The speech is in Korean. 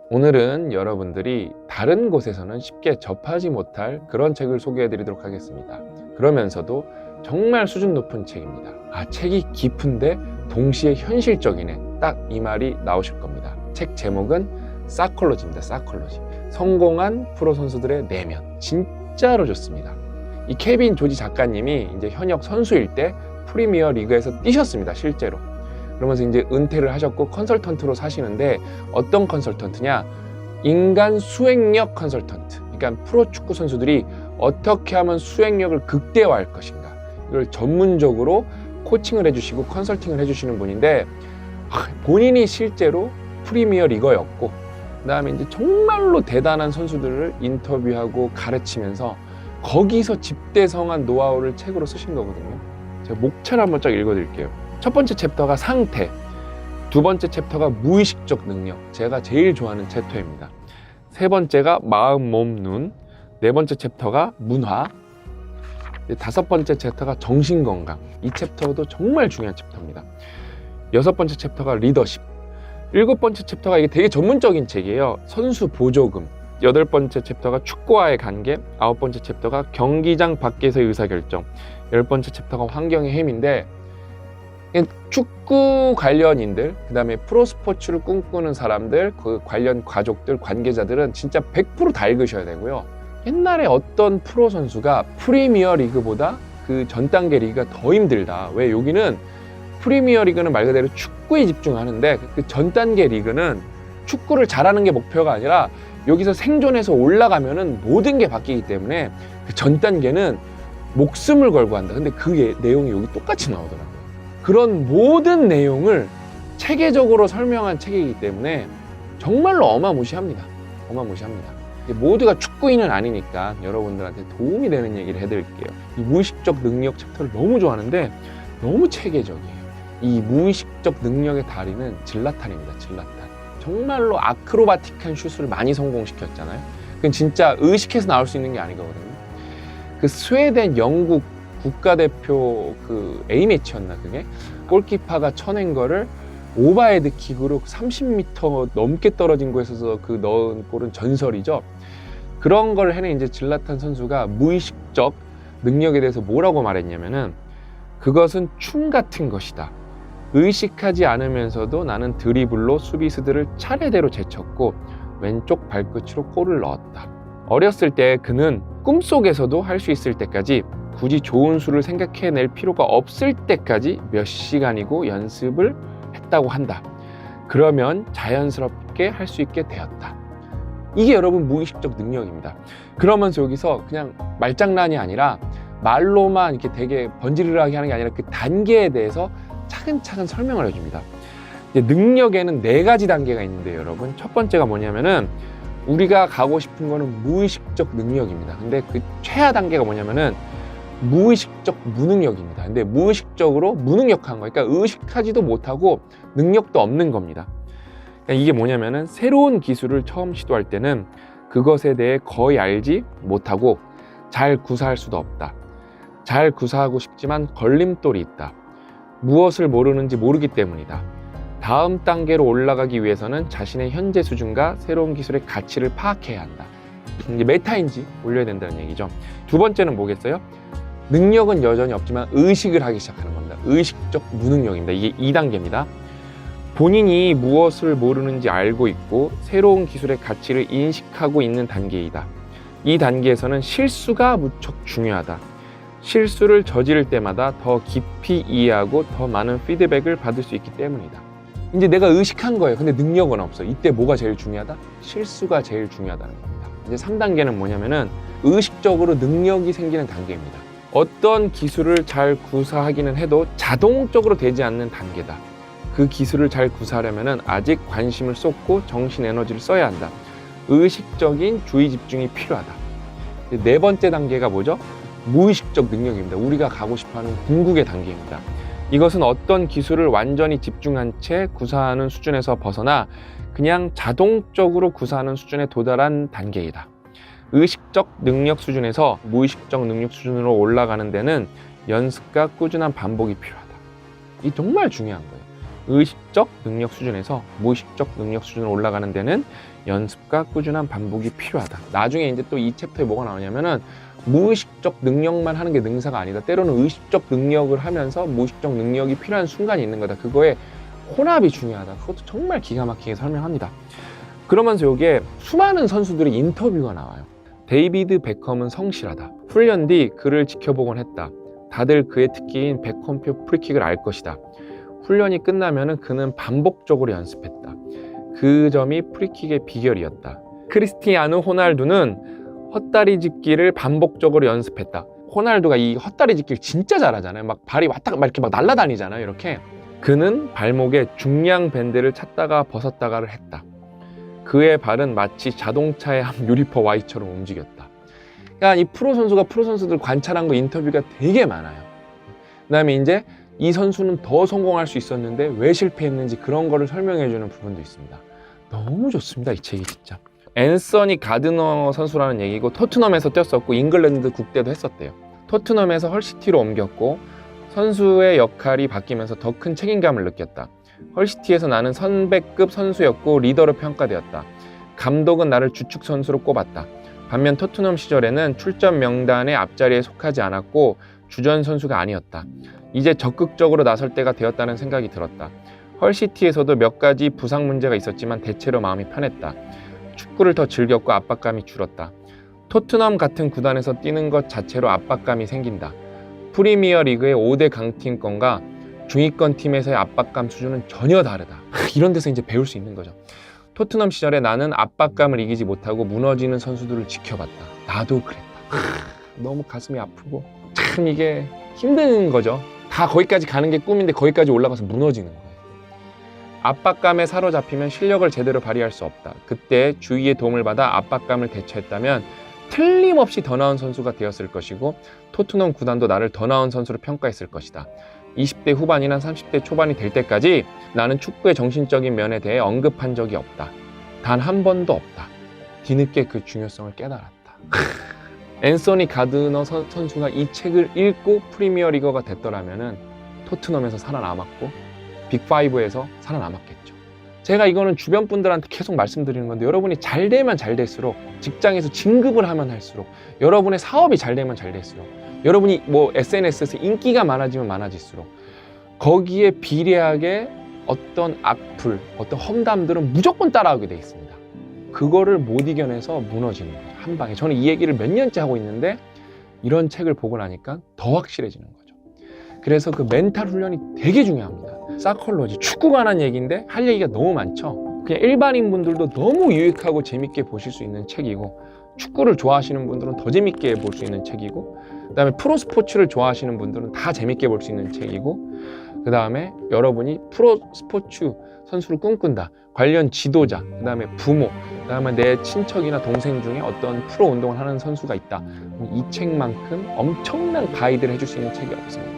오늘은 여러분들이 다른 곳에서는 쉽게 접하지 못할 그런 책을 소개해 드리도록 하겠습니다. 그러면서도 정말 수준 높은 책입니다. 책이 깊은데 동시에 현실적이네. 딱 이 말이 나오실 겁니다. 책 제목은 사이콜로지입니다. 사이콜로지. 성공한 프로 선수들의 내면. 진짜로 좋습니다. 이 케빈 조지 작가님이 이제 현역 선수일 때 프리미어 리그에서 뛰셨습니다. 실제로. 그러면서 이제 은퇴를 하셨고 컨설턴트로 사시는데, 어떤 컨설턴트냐? 인간 수행력 컨설턴트. 그러니까 프로 축구 선수들이 어떻게 하면 수행력을 극대화할 것인가, 이걸 전문적으로 코칭을 해주시고 컨설팅을 해주시는 분인데, 본인이 실제로 프리미어 리거였고, 그 다음에 이제 정말로 대단한 선수들을 인터뷰하고 가르치면서 거기서 집대성한 노하우를 책으로 쓰신 거거든요. 제가 목차를 한번 쫙 읽어드릴게요. 첫 번째 챕터가 상태, 두 번째 챕터가 무의식적 능력, 제가 제일 좋아하는 챕터입니다. 세 번째가 마음, 몸, 눈, 네 번째 챕터가 문화, 다섯 번째 챕터가 정신건강. 이 챕터도 정말 중요한 챕터입니다. 여섯 번째 챕터가 리더십, 일곱 번째 챕터가 이게 되게 전문적인 책이에요. 선수 보조금, 여덟 번째 챕터가 축구와의 관계, 아홉 번째 챕터가 경기장 밖에서의 의사결정, 열 번째 챕터가 환경의 힘인데, 축구 관련인들, 그 다음에 프로스포츠를 꿈꾸는 사람들, 그 관련 가족들, 관계자들은 진짜 100% 다 읽으셔야 되고요. 옛날에 어떤 프로 선수가 프리미어 리그보다 그 전 단계 리그가 더 힘들다. 왜? 여기는 프리미어 리그는 말 그대로 축구에 집중하는데, 그 전 단계 리그는 축구를 잘하는 게 목표가 아니라 여기서 생존해서 올라가면은 모든 게 바뀌기 때문에 그 전 단계는 목숨을 걸고 한다. 근데 그 내용이 여기 똑같이 나오더라고요. 그런 모든 내용을 체계적으로 설명한 책이기 때문에 정말로 어마무시합니다. 어마무시합니다. 모두가 축구인은 아니니까 여러분들한테 도움이 되는 얘기를 해드릴게요. 이 무의식적 능력 챕터를 너무 좋아하는데 너무 체계적이에요. 이 무의식적 능력의 달인은 질라탄입니다. 질라탄. 정말로 아크로바틱한 슛을 많이 성공시켰잖아요. 그건 진짜 의식해서 나올 수 있는 게 아니거든요. 그 스웨덴, 영국 국가대표 그 A매치였나, 그게? 골키퍼가 쳐낸 거를 오버헤드 킥으로 30m 넘게 떨어진 곳에서 그 넣은 골은 전설이죠. 그런 걸 해낸 이제 질라탄 선수가 무의식적 능력에 대해서 뭐라고 말했냐면은, 그것은 춤 같은 것이다. 의식하지 않으면서도 나는 드리블로 수비수들을 차례대로 제쳤고 왼쪽 발끝으로 골을 넣었다. 어렸을 때 그는 꿈속에서도 할 수 있을 때까지, 굳이 좋은 수를 생각해낼 필요가 없을 때까지 몇 시간이고 연습을 했다고 한다. 그러면 자연스럽게 할 수 있게 되었다. 이게 여러분 무의식적 능력입니다. 그러면서 여기서 그냥 말장난이 아니라 말로만 이렇게 되게 번지르르하게 하는 게 아니라 그 단계에 대해서 차근차근 설명을 해줍니다. 이제 능력에는 4가지 단계가 있는데 여러분, 첫 번째가 뭐냐면은 우리가 가고 싶은 거는 무의식적 능력입니다. 근데 그 최하 단계가 뭐냐면은 무의식적 무능력입니다. 근데 무의식적으로 무능력한 거, 그러니까 의식하지도 못하고 능력도 없는 겁니다. 그러니까 이게 뭐냐면은 새로운 기술을 처음 시도할 때는 그것에 대해 거의 알지 못하고 잘 구사할 수도 없다. 잘 구사하고 싶지만 걸림돌이 있다. 무엇을 모르는지 모르기 때문이다. 다음 단계로 올라가기 위해서는 자신의 현재 수준과 새로운 기술의 가치를 파악해야 한다. 이제 메타인지 올려야 된다는 얘기죠. 두 번째는 뭐겠어요? 능력은 여전히 없지만 의식을 하기 시작하는 겁니다. 의식적 무능력입니다. 이게 2단계입니다. 본인이 무엇을 모르는지 알고 있고 새로운 기술의 가치를 인식하고 있는 단계이다. 이 단계에서는 실수가 무척 중요하다. 실수를 저지를 때마다 더 깊이 이해하고 더 많은 피드백을 받을 수 있기 때문이다. 이제 내가 의식한 거예요. 근데 능력은 없어. 이때 뭐가 제일 중요하다? 실수가 제일 중요하다는 겁니다. 이제 3단계는 뭐냐면은 의식적으로 능력이 생기는 단계입니다. 어떤 기술을 잘 구사하기는 해도 자동적으로 되지 않는 단계다. 그 기술을 잘 구사하려면 아직 관심을 쏟고 정신 에너지를 써야 한다. 의식적인 주의 집중이 필요하다. 네 번째 단계가 뭐죠? 무의식적 능력입니다. 우리가 가고 싶어하는 궁극의 단계입니다. 이것은 어떤 기술을 완전히 집중한 채 구사하는 수준에서 벗어나 그냥 자동적으로 구사하는 수준에 도달한 단계이다. 의식적 능력 수준에서 무의식적 능력 수준으로 올라가는 데는 연습과 꾸준한 반복이 필요하다. 이게 정말 중요한 거예요. 의식적 능력 수준에서 무의식적 능력 수준으로 올라가는 데는 연습과 꾸준한 반복이 필요하다. 나중에 이제 또 이 챕터에 뭐가 나오냐면은 무의식적 능력만 하는 게 능사가 아니다. 때로는 의식적 능력을 하면서 무의식적 능력이 필요한 순간이 있는 거다. 그거에 혼합이 중요하다. 그것도 정말 기가 막히게 설명합니다. 그러면서 여기에 수많은 선수들의 인터뷰가 나와요. 데이비드 베컴은 성실하다. 훈련 뒤 그를 지켜보곤 했다. 다들 그의 특기인 베컴표 프리킥을 알 것이다. 훈련이 끝나면 그는 반복적으로 연습했다. 그 점이 프리킥의 비결이었다. 크리스티아누 호날두는 헛다리 짚기를 반복적으로 연습했다. 호날두가 이 헛다리 짚기를 진짜 잘하잖아요. 막 발이 왔다가 막 이렇게 막 날아다니잖아요. 이렇게. 그는 발목에 중량 밴드를 찾다가 벗었다가를 했다. 그의 발은 마치 자동차의 한 유리퍼 Y처럼 움직였다. 그러니까 이 프로 선수가 프로 선수들 관찰한 거 인터뷰가 되게 많아요. 그 다음에 이제 이 선수는 더 성공할 수 있었는데 왜 실패했는지 그런 거를 설명해 주는 부분도 있습니다. 너무 좋습니다. 이 책이 진짜. 앤서니 가드너 선수라는 얘기고 토트넘에서 뛰었었고 잉글랜드 국대도 했었대요. 토트넘에서 헐시티로 옮겼고 선수의 역할이 바뀌면서 더 큰 책임감을 느꼈다. 헐시티에서 나는 선배급 선수였고 리더로 평가되었다. 감독은 나를 주축 선수로 꼽았다. 반면 토트넘 시절에는 출전 명단의 앞자리에 속하지 않았고 주전 선수가 아니었다. 이제 적극적으로 나설 때가 되었다는 생각이 들었다. 헐시티에서도 몇 가지 부상 문제가 있었지만 대체로 마음이 편했다. 축구를 더 즐겼고 압박감이 줄었다. 토트넘 같은 구단에서 뛰는 것 자체로 압박감이 생긴다. 프리미어 리그의 5대 강팀권과 중위권 팀에서의 압박감 수준은 전혀 다르다. 이런 데서 이제 배울 수 있는 거죠. 토트넘 시절에 나는 압박감을 이기지 못하고 무너지는 선수들을 지켜봤다. 나도 그랬다. 너무 가슴이 아프고 참 이게 힘든 거죠. 다 거기까지 가는 게 꿈인데 거기까지 올라가서 무너지는 거예요. 압박감에 사로잡히면 실력을 제대로 발휘할 수 없다. 그때 주위의 도움을 받아 압박감을 대처했다면 틀림없이 더 나은 선수가 되었을 것이고 토트넘 구단도 나를 더 나은 선수로 평가했을 것이다. 20대 후반이나 30대 초반이 될 때까지 나는 축구의 정신적인 면에 대해 언급한 적이 없다. 단 한 번도 없다. 뒤늦게 그 중요성을 깨달았다. 앤서니 가드너 선수가 이 책을 읽고 프리미어 리거가 됐더라면 토트넘에서 살아남았고 빅5에서 살아남았겠죠. 제가 이거는 주변 분들한테 계속 말씀드리는 건데 여러분이 잘 되면 잘 될수록 직장에서 진급을 하면 할수록 여러분의 사업이 잘 되면 잘 될수록 여러분이 뭐 SNS에서 인기가 많아지면 많아질수록 거기에 비례하게 어떤 악플, 어떤 험담들은 무조건 따라오게 돼 있습니다. 그거를 못 이겨내서 무너지는 거죠. 한 방에. 저는 이 얘기를 몇 년째 하고 있는데 이런 책을 보고 나니까 더 확실해지는 거죠. 그래서 그 멘탈 훈련이 되게 중요합니다. 사이콜로지, 축구가 관한 얘기인데 할 얘기가 너무 많죠. 그냥 일반인 분들도 너무 유익하고 재밌게 보실 수 있는 책이고 축구를 좋아하시는 분들은 더 재밌게 볼 수 있는 책이고 그 다음에 프로 스포츠를 좋아하시는 분들은 다 재밌게 볼 수 있는 책이고 그 다음에 여러분이 프로 스포츠 선수를 꿈꾼다. 관련 지도자, 그 다음에 부모, 그 다음에 내 친척이나 동생 중에 어떤 프로 운동을 하는 선수가 있다. 이 책만큼 엄청난 가이드를 해줄 수 있는 책이 없습니다.